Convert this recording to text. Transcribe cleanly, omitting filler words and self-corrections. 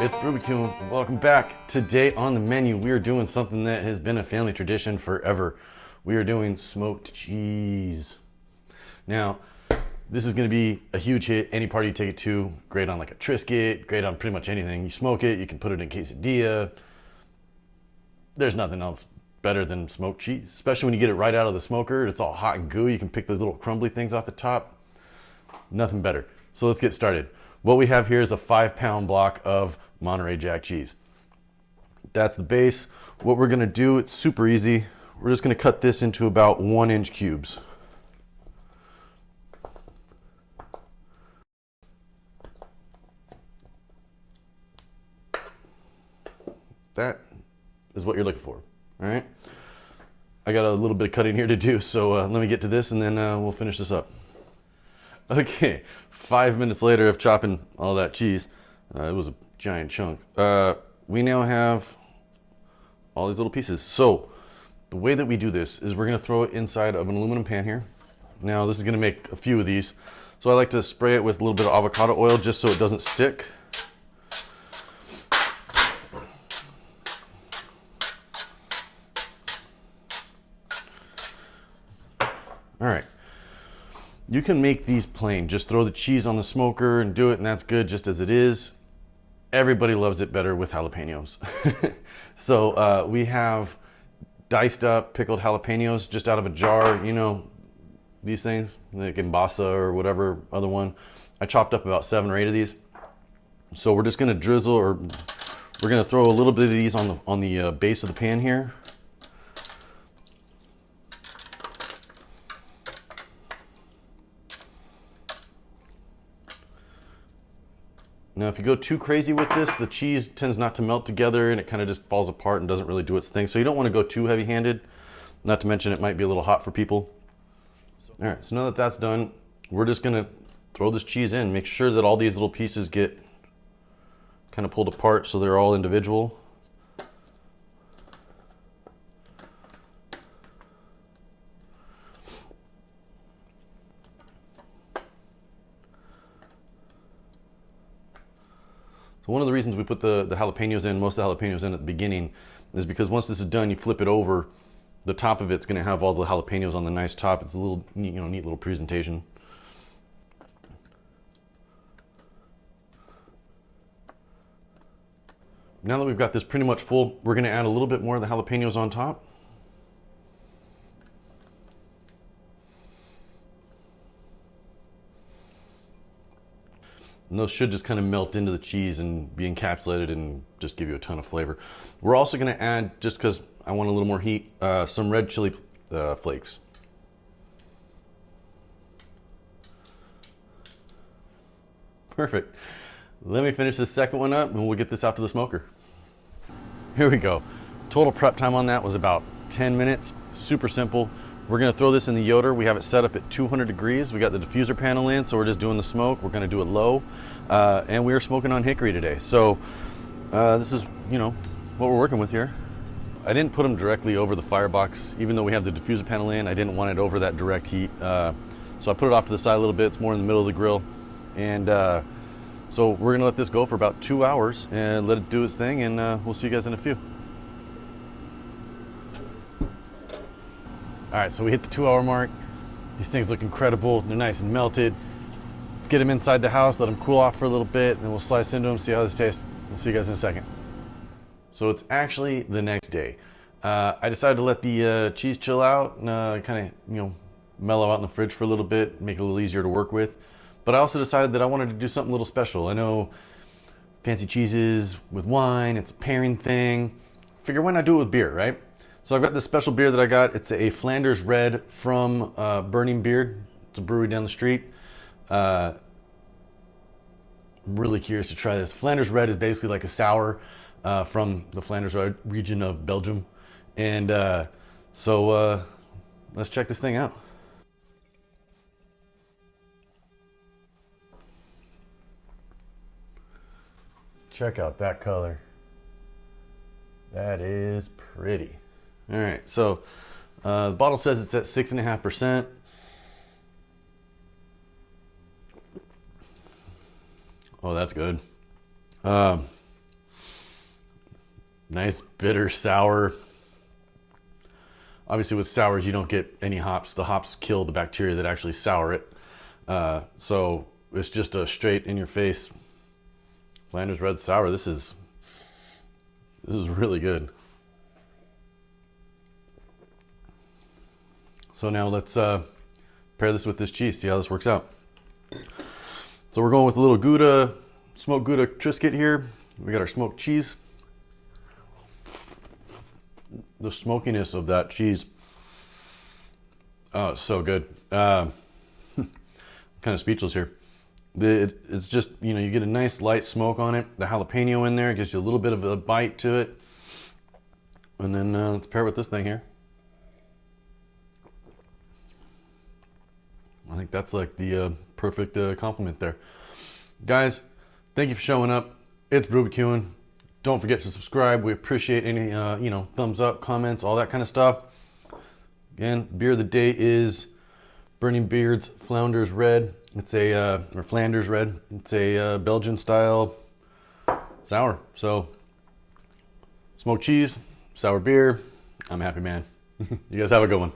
It's BrewBQ'n. Welcome back. Today on the menu, we are doing something that has been a family tradition forever. We are doing smoked cheese. Now, this is going to be a huge hit. Any party you take it to, great on like a Triscuit, great on pretty much anything. You smoke it, you can put it in quesadilla. There's nothing else better than smoked cheese, especially when you get it right out of the smoker. It's all hot and gooey. You can pick the little crumbly things off the top. Nothing better. So let's get started. What we have here is a 5-pound block of Monterey Jack cheese. That's the base. What we're going to do, it's super easy. We're just going to cut this into about 1-inch cubes. That is what you're looking for. All right. I got a little bit of cutting here to do, so let me get to this and then we'll finish this up. Okay, 5 minutes later of chopping all that cheese, it was a giant chunk. We now have all these little pieces. So the way that we do this is we're going to throw it inside of an aluminum pan here. Now this is going to make a few of these. So I like to spray it with a little bit of avocado oil just so it doesn't stick. All right. You can make these plain. Just throw the cheese on the smoker and do it, and that's good just as it is. Everybody loves it better with jalapenos. So we have diced up pickled jalapenos just out of a jar. You know, these things, like Mbasa or whatever other one. I chopped up about 7 or 8 of these. So we're just gonna drizzle, or we're gonna throw a little bit of these on the base of the pan here. Now, if you go too crazy with this, the cheese tends not to melt together and it kind of just falls apart and doesn't really do its thing. So you don't want to go too heavy-handed. Not to mention it might be a little hot for people. All right, so now that that's done, we're just gonna throw this cheese in. Make sure that all these little pieces get kind of pulled apart so they're all individual. One of the reasons we put the jalapenos in, most of the jalapenos in at the beginning, is because once this is done, you flip it over, the top of it's going to have all the jalapenos on the nice top. It's a little, neat little presentation. Now that we've got this pretty much full, we're going to add a little bit more of the jalapenos on top. And those should just kind of melt into the cheese and be encapsulated and just give you a ton of flavor. We're also going to add, just because I want a little more heat, some red chili flakes. Perfect. Let me finish this second one up and we'll get this out to the smoker. Here we go. Total prep time on that was about 10 minutes. Super simple. We're going to throw this in the yoder. We have it set up at 200 degrees. We got the diffuser panel in, so we're just doing the smoke. We're going to do it low. And we are smoking on Hickory today. So this is, what we're working with here. I didn't put them directly over the firebox. Even though we have the diffuser panel in, I didn't want it over that direct heat. So I put it off to the side a little bit. It's more in the middle of the grill. And so we're going to let this go for about 2 hours and let it do its thing. And we'll see you guys in a few. All right, so we hit the 2-hour mark. These things look incredible. They're nice and melted. Get them inside the house, let them cool off for a little bit, and then we'll slice into them, see how this tastes. We'll see you guys in a second. So it's actually the next day. I decided to let the cheese chill out, kind of, mellow out in the fridge for a little bit, make it a little easier to work with. But I also decided that I wanted to do something a little special. I know fancy cheeses with wine, it's a pairing thing. Figure why not do it with beer, right? So I've got this special beer that I got. It's a Flanders Red from Burning Beard. It's a brewery down the street. I'm really curious to try this. Flanders Red is basically like a sour from the Flanders region of Belgium. And so let's check this thing out. Check out that color. That is pretty. All right, so the bottle says it's at 6.5%. Oh, that's good. Nice bitter sour. Obviously with sours you don't get any hops. The hops kill the bacteria that actually sour it. So it's just a straight in your face Flanders red sour. This is really good. So now let's pair this with this cheese, see how this works out. So we're going with a little Gouda, smoked Gouda Triscuit here. We got our smoked cheese. The smokiness of that cheese, oh, it's so good. Kind of speechless here. It's just, you know, you get a nice light smoke on it. The jalapeno in there gives you a little bit of a bite to it. And then let's pair it with this thing here. I think that's like the perfect compliment there. Guys, thank you for showing up. It's BrewBQ'n. Don't forget to subscribe. We appreciate any you know, thumbs up, comments, all that kind of stuff. Again, beer of the day is Burning Beard's Flanders Red. It's a or Flanders Red. It's a Belgian style sour. So smoked cheese, sour beer. I'm a happy man. You guys have a good one.